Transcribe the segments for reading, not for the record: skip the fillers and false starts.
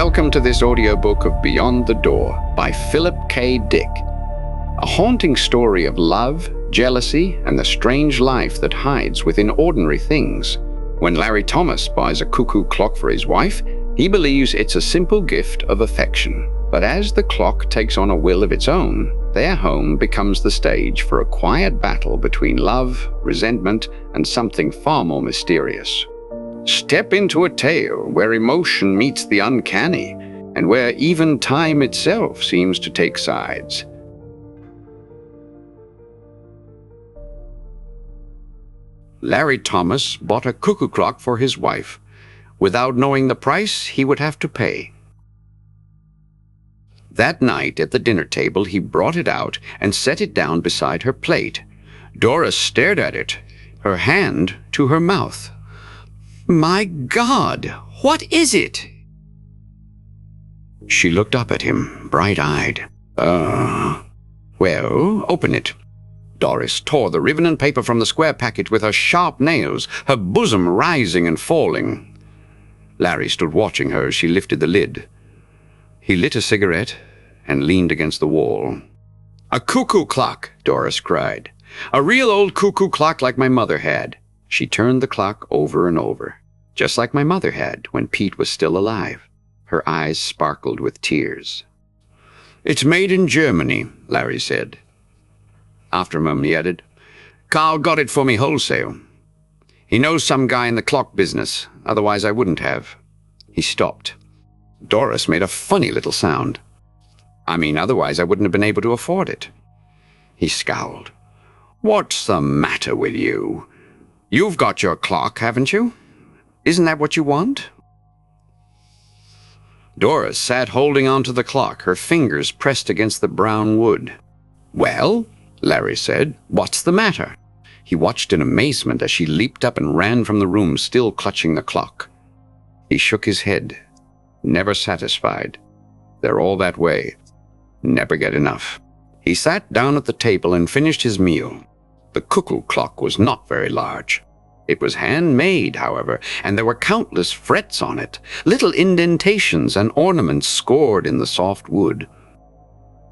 Welcome to this audiobook of Beyond the Door by Philip K. Dick. A haunting story of love, jealousy, and the strange life that hides within ordinary things. When Larry Thomas buys a cuckoo clock for his wife, he believes it's a simple gift of affection. But as the clock takes on a will of its own, their home becomes the stage for a quiet battle between love, resentment, and something far more mysterious. Step into a tale where emotion meets the uncanny, and where even time itself seems to take sides. Larry Thomas bought a cuckoo clock for his wife, without knowing the price he would have to pay. That night at the dinner table, he brought it out and set it down beside her plate. Doris stared at it, her hand to her mouth. "My God, what is it?" She looked up at him, bright-eyed. Well, open it." Doris tore the ribbon and paper from the square package with her sharp nails, her bosom rising and falling. Larry stood watching her as she lifted the lid. He lit a cigarette and leaned against the wall. "A cuckoo clock," Doris cried. "A real old cuckoo clock like my mother had." She turned the clock over and over, just like my mother had when Pete was still alive. Her eyes sparkled with tears. "It's made in Germany," Larry said. After a moment he added, "Carl got it for me wholesale. He knows some guy in the clock business, otherwise I wouldn't have." He stopped. Doris made a funny little sound. Otherwise I wouldn't have been able to afford it." He scowled. "What's the matter with you? You've got your clock, haven't you? Isn't that what you want?" Doris sat holding onto the clock, her fingers pressed against the brown wood. "Well," Larry said, "what's the matter?" He watched in amazement as she leaped up and ran from the room, still clutching the clock. He shook his head, never satisfied. They're all that way. Never get enough. He sat down at the table and finished his meal. The cuckoo clock was not very large. It was handmade, however, and there were countless frets on it, little indentations and ornaments scored in the soft wood.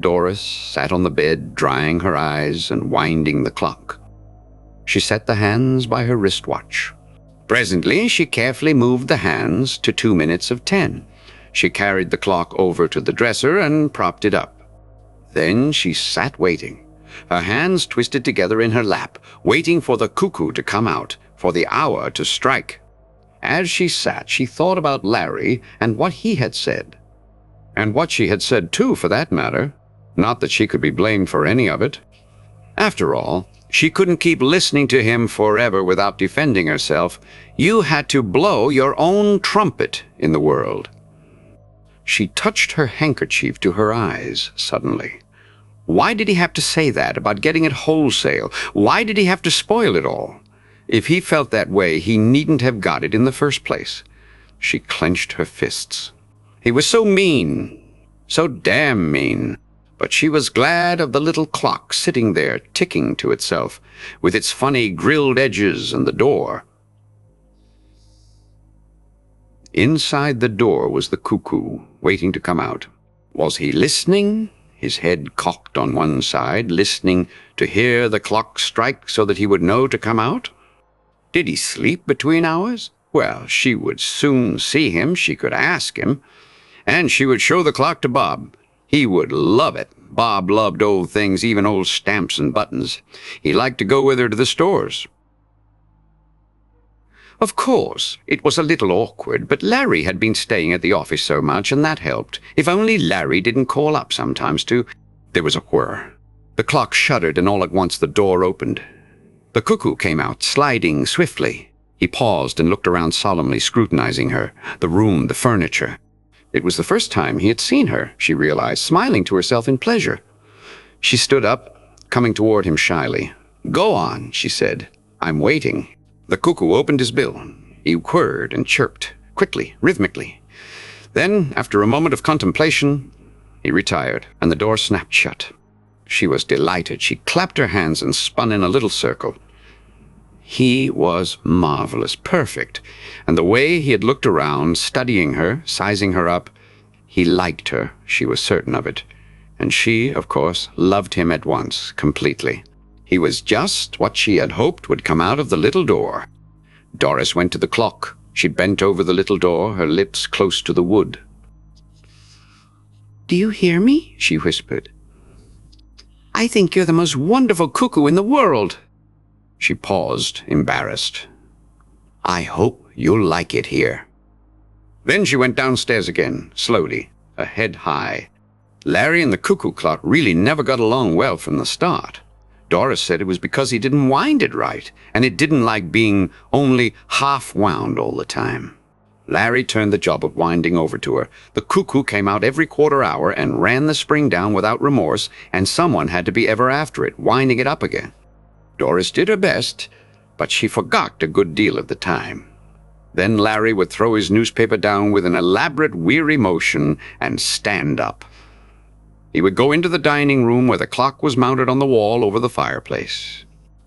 Doris sat on the bed, drying her eyes and winding the clock. She set the hands by her wristwatch. Presently, she carefully moved the hands to 2 minutes of 10. She carried the clock over to the dresser and propped it up. Then she sat waiting, her hands twisted together in her lap, waiting for the cuckoo to come out, for the hour to strike. As she sat, she thought about Larry and what he had said. And what she had said too, for that matter. Not that she could be blamed for any of it. After all, she couldn't keep listening to him forever without defending herself. You had to blow your own trumpet in the world. She touched her handkerchief to her eyes suddenly. Why did he have to say that about getting it wholesale? Why did he have to spoil it all? If he felt that way, he needn't have got it in the first place. She clenched her fists. He was so mean, so damn mean. But she was glad of the little clock sitting there, ticking to itself, with its funny grilled edges and the door. Inside the door was the cuckoo, waiting to come out. Was he listening, his head cocked on one side, listening to hear the clock strike so that he would know to come out? Did he sleep between hours? Well, she would soon see him, she could ask him, and she would show the clock to Bob. He would love it. Bob loved old things, even old stamps and buttons. He liked to go with her to the stores. Of course, it was a little awkward, but Larry had been staying at the office so much, and that helped. If only Larry didn't call up sometimes to... There was a whir. The clock shuddered, and all at once the door opened. The cuckoo came out, sliding swiftly. He paused and looked around solemnly, scrutinizing her, the room, the furniture. It was the first time he had seen her, she realized, smiling to herself in pleasure. She stood up, coming toward him shyly. "Go on," she said. "I'm waiting." The cuckoo opened his bill. He whirred and chirped, quickly, rhythmically. Then, after a moment of contemplation, he retired, and the door snapped shut. She was delighted. She clapped her hands and spun in a little circle. He was marvelous, perfect, and the way he had looked around, studying her, sizing her up, He liked her, she was certain of it, and she, of course, loved him at once, completely. He was just what she had hoped would come out of the little door. Doris went to the clock. She bent over the little door, her lips close to the wood. "Do you hear me?" she whispered. "I think you're the most wonderful cuckoo in the world." She paused, embarrassed. "I hope you'll like it here." Then she went downstairs again, slowly, her head high. Larry and the cuckoo clock really never got along well from the start. Doris said it was because he didn't wind it right, and it didn't like being only half wound all the time. Larry turned the job of winding over to her. The cuckoo came out every quarter hour and ran the spring down without remorse, and someone had to be ever after it, winding it up again. Doris did her best, but she forgot a good deal of the time. Then Larry would throw his newspaper down with an elaborate, weary motion and stand up. He would go into the dining room where the clock was mounted on the wall over the fireplace.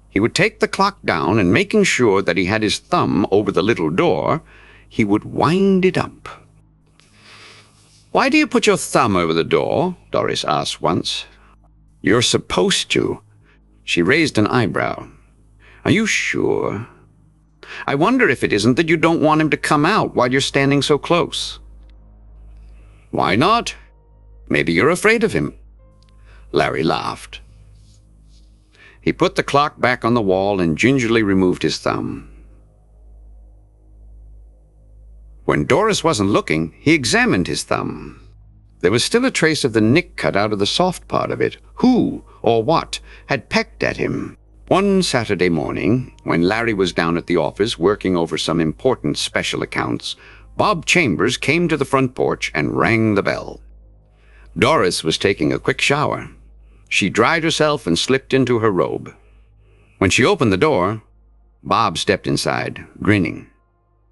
He would take the clock down, and making sure that he had his thumb over the little door, he would wind it up. "Why do you put your thumb over the door?" Doris asked once. "You're supposed to." She raised an eyebrow. "Are you sure? I wonder if it isn't that you don't want him to come out while you're standing so close." "Why not? Maybe you're afraid of him." Larry laughed. He put the clock back on the wall and gingerly removed his thumb. When Doris wasn't looking, he examined his thumb. There was still a trace of the nick cut out of the soft part of it. Who, or what, had pecked at him? One Saturday morning, when Larry was down at the office working over some important special accounts, Bob Chambers came to the front porch and rang the bell. Doris was taking a quick shower. She dried herself and slipped into her robe. When she opened the door, Bob stepped inside, grinning.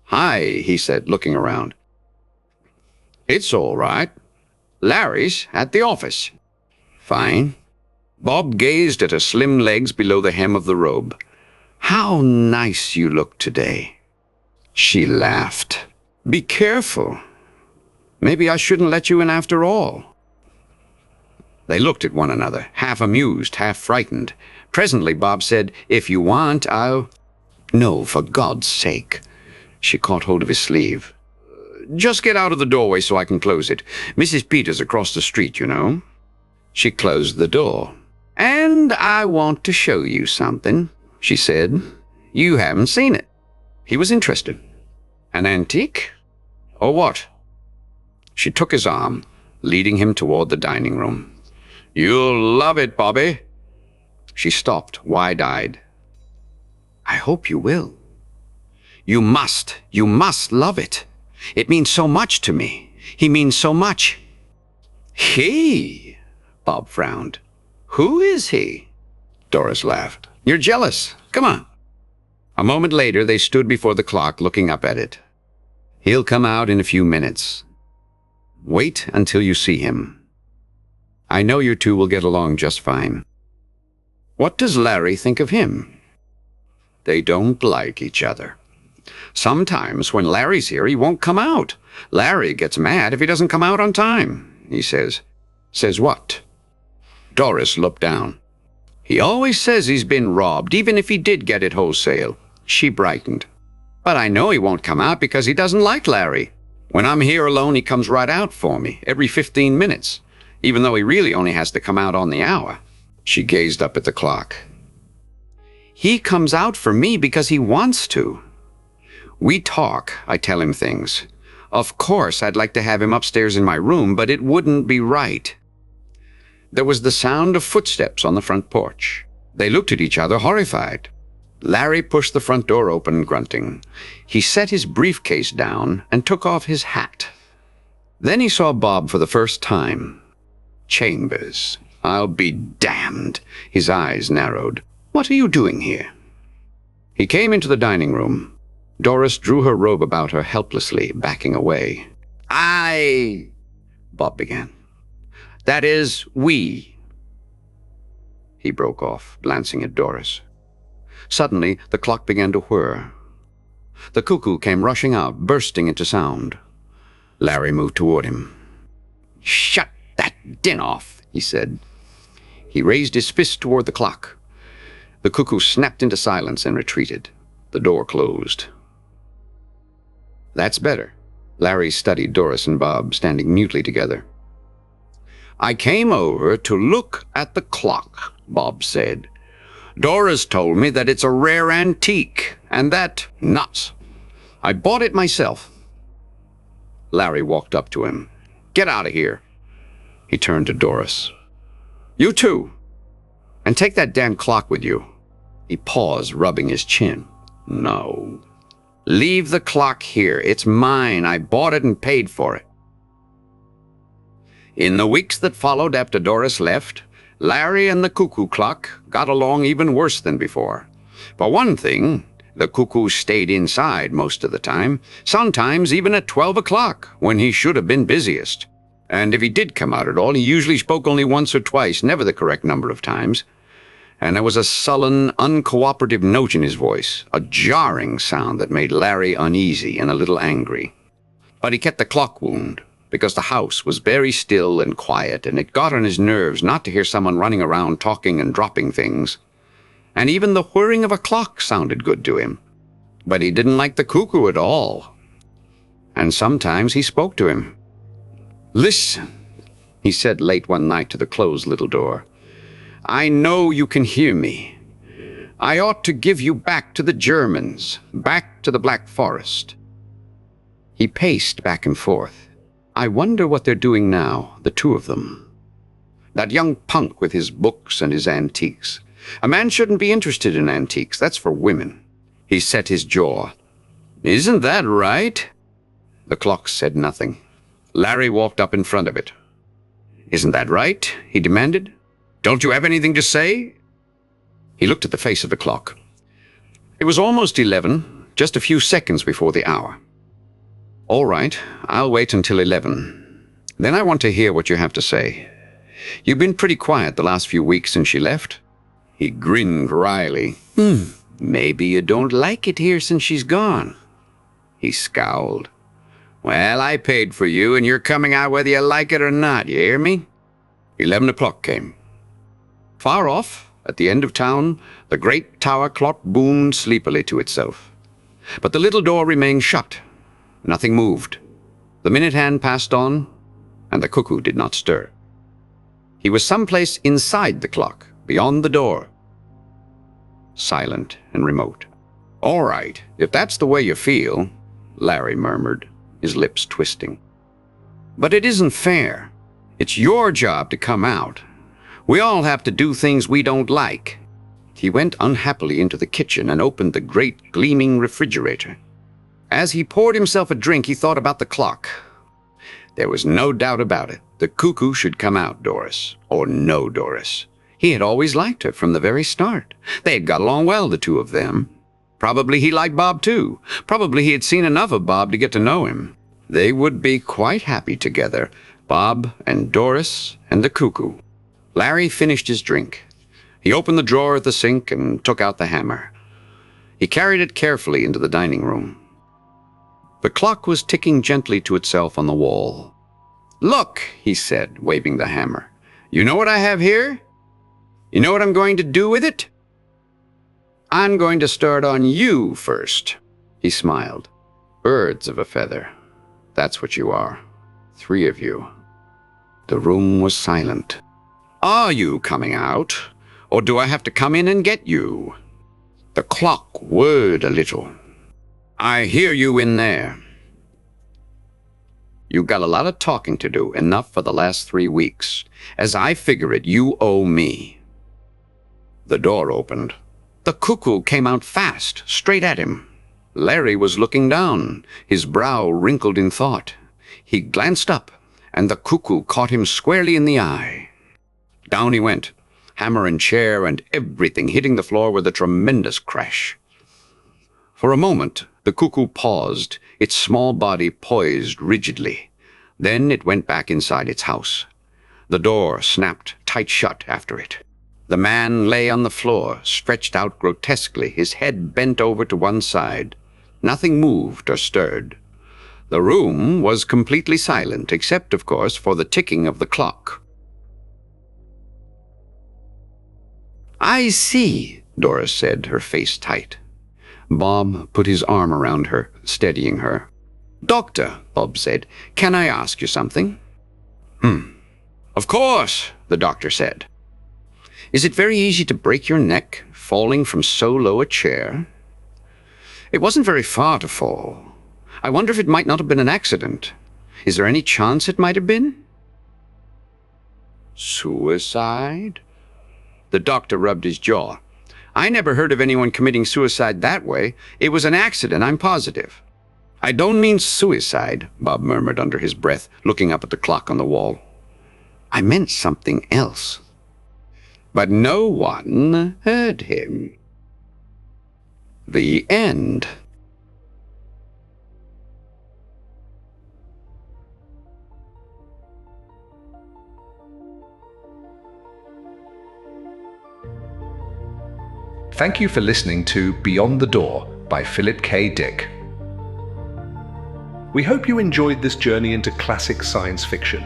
"Hi," he said, looking around. "It's all right. Larry's at the office." "Fine." Bob gazed at her slim legs below the hem of the robe. "How nice you look today." She laughed. "Be careful. Maybe I shouldn't let you in after all." They looked at one another, half amused, half frightened. Presently Bob said, "If you want, I'll—" "No, for God's sake." She caught hold of his sleeve. "Just get out of the doorway so I can close it. Mrs. Peters across the street, you know." She closed the door. "And I want to show you something," she said. "You haven't seen it." He was interested. "An antique? Or what?" She took his arm, leading him toward the dining room. "You'll love it, Bobby." She stopped, wide-eyed. "I hope you will." You must love it. It means so much to me. He means so much." "He?" Bob frowned. "Who is he?" Doris laughed. "You're jealous. Come on." A moment later, they stood before the clock, looking up at it. "He'll come out in a few minutes. Wait until you see him. I know you two will get along just fine." "What does Larry think of him?" "They don't like each other. Sometimes when Larry's here, he won't come out. Larry gets mad if he doesn't come out on time, he says." "Says what?" Doris looked down. "He always says he's been robbed, even if he did get it wholesale." She brightened. "But I know he won't come out because he doesn't like Larry. When I'm here alone, he comes right out for me, every 15 minutes, even though he really only has to come out on the hour." She gazed up at the clock. "He comes out for me because he wants to. We talk, I tell him things. Of course, I'd like to have him upstairs in my room, but it wouldn't be right." There was the sound of footsteps on the front porch. They looked at each other, horrified. Larry pushed the front door open, grunting. He set his briefcase down and took off his hat. Then he saw Bob for the first time. Chambers. I'll be damned. His eyes narrowed. "What are you doing here?" He came into the dining room. Doris drew her robe about her helplessly, backing away. Bob began. "That is, we." He broke off, glancing at Doris. Suddenly, the clock began to whir. The cuckoo came rushing out, bursting into sound. Larry moved toward him. "Shut that din off," he said. He raised his fist toward the clock. The cuckoo snapped into silence and retreated. The door closed. "That's better." Larry studied Doris and Bob standing mutely together. "I came over to look at the clock," Bob said. "Doris told me that it's a rare antique, and that nuts. I bought it myself." Larry walked up to him. "Get out of here." He turned to Doris. "You too. And take that damn clock with you." He paused, rubbing his chin. "No. Leave the clock here. It's mine. I bought it and paid for it." In the weeks that followed after Doris left, Larry and the cuckoo clock got along even worse than before. For one thing, the cuckoo stayed inside most of the time, sometimes even at 12 o'clock, when he should have been busiest. And if he did come out at all, he usually spoke only once or twice, never the correct number of times. And there was a sullen, uncooperative note in his voice, a jarring sound that made Larry uneasy and a little angry. But he kept the clock wound, because the house was very still and quiet, and it got on his nerves not to hear someone running around talking and dropping things. And even the whirring of a clock sounded good to him. But he didn't like the cuckoo at all. And sometimes he spoke to him. "Listen," he said late one night to the closed little door. "I know you can hear me. I ought to give you back to the Germans, back to the Black Forest." He paced back and forth. "I wonder what they're doing now, the two of them. That young punk with his books and his antiques. A man shouldn't be interested in antiques. That's for women." He set his jaw. "Isn't that right?" The clock said nothing. Larry walked up in front of it. "Isn't that right?" he demanded. "Don't you have anything to say?" He looked at the face of the clock. It was almost 11, just a few seconds before the hour. "All right, I'll wait until 11. Then I want to hear what you have to say. You've been pretty quiet the last few weeks since she left." He grinned wryly. Maybe you don't like it here since she's gone." He scowled. "Well, I paid for you, and you're coming out whether you like it or not, you hear me?" 11 o'clock came. Far off, at the end of town, the great tower clock boomed sleepily to itself. But the little door remained shut. Nothing moved. The minute hand passed on, and the cuckoo did not stir. He was someplace inside the clock, beyond the door. Silent and remote. "All right, if that's the way you feel," Larry murmured, his lips twisting. "But it isn't fair. It's your job to come out. We all have to do things we don't like." He went unhappily into the kitchen and opened the great gleaming refrigerator. As he poured himself a drink, he thought about the clock. There was no doubt about it. The cuckoo should come out, Doris, or no Doris. He had always liked her from the very start. They had got along well, the two of them. Probably he liked Bob too. Probably he had seen enough of Bob to get to know him. They would be quite happy together, Bob and Doris and the cuckoo. Larry finished his drink. He opened the drawer at the sink and took out the hammer. He carried it carefully into the dining room. The clock was ticking gently to itself on the wall. "Look," he said, waving the hammer. "You know what I have here? You know what I'm going to do with it? I'm going to start on you first." He smiled. "Birds of a feather. That's what you are. 3 of you." The room was silent. "Are you coming out, or do I have to come in and get you?" The clock whirred a little. "I hear you in there." "You got a lot of talking to do, enough for the last 3 weeks. As I figure it, you owe me." The door opened. The cuckoo came out fast, straight at him. Larry was looking down, his brow wrinkled in thought. He glanced up, and the cuckoo caught him squarely in the eye. Down he went, hammer and chair and everything hitting the floor with a tremendous crash. For a moment, the cuckoo paused, its small body poised rigidly. Then it went back inside its house. The door snapped tight shut after it. The man lay on the floor, stretched out grotesquely, his head bent over to one side. Nothing moved or stirred. The room was completely silent, except, of course, for the ticking of the clock. "I see," Doris said, her face tight. Bob put his arm around her, steadying her. "Doctor," Bob said, "can I ask you something?" "Of course," the doctor said. "Is it very easy to break your neck, falling from so low a chair?" "It wasn't very far to fall. I wonder if it might not have been an accident. Is there any chance it might have been?" "Suicide?" The doctor rubbed his jaw. "I never heard of anyone committing suicide that way. It was an accident, I'm positive." "I don't mean suicide," Bob murmured under his breath, looking up at the clock on the wall. "I meant something else." But no one heard him. The end. Thank you for listening to Beyond the Door by Philip K. Dick. We hope you enjoyed this journey into classic science fiction.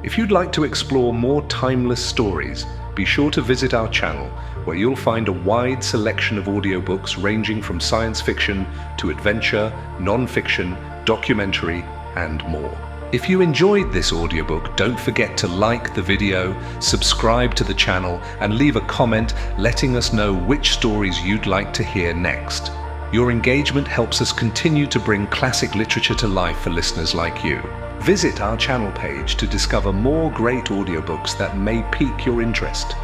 If you'd like to explore more timeless stories, be sure to visit our channel, where you'll find a wide selection of audiobooks ranging from science fiction to adventure, non-fiction, documentary, and more. If you enjoyed this audiobook, don't forget to like the video, subscribe to the channel, and leave a comment letting us know which stories you'd like to hear next. Your engagement helps us continue to bring classic literature to life for listeners like you. Visit our channel page to discover more great audiobooks that may pique your interest.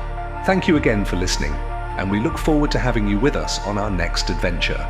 Thank you again for listening, and we look forward to having you with us on our next adventure.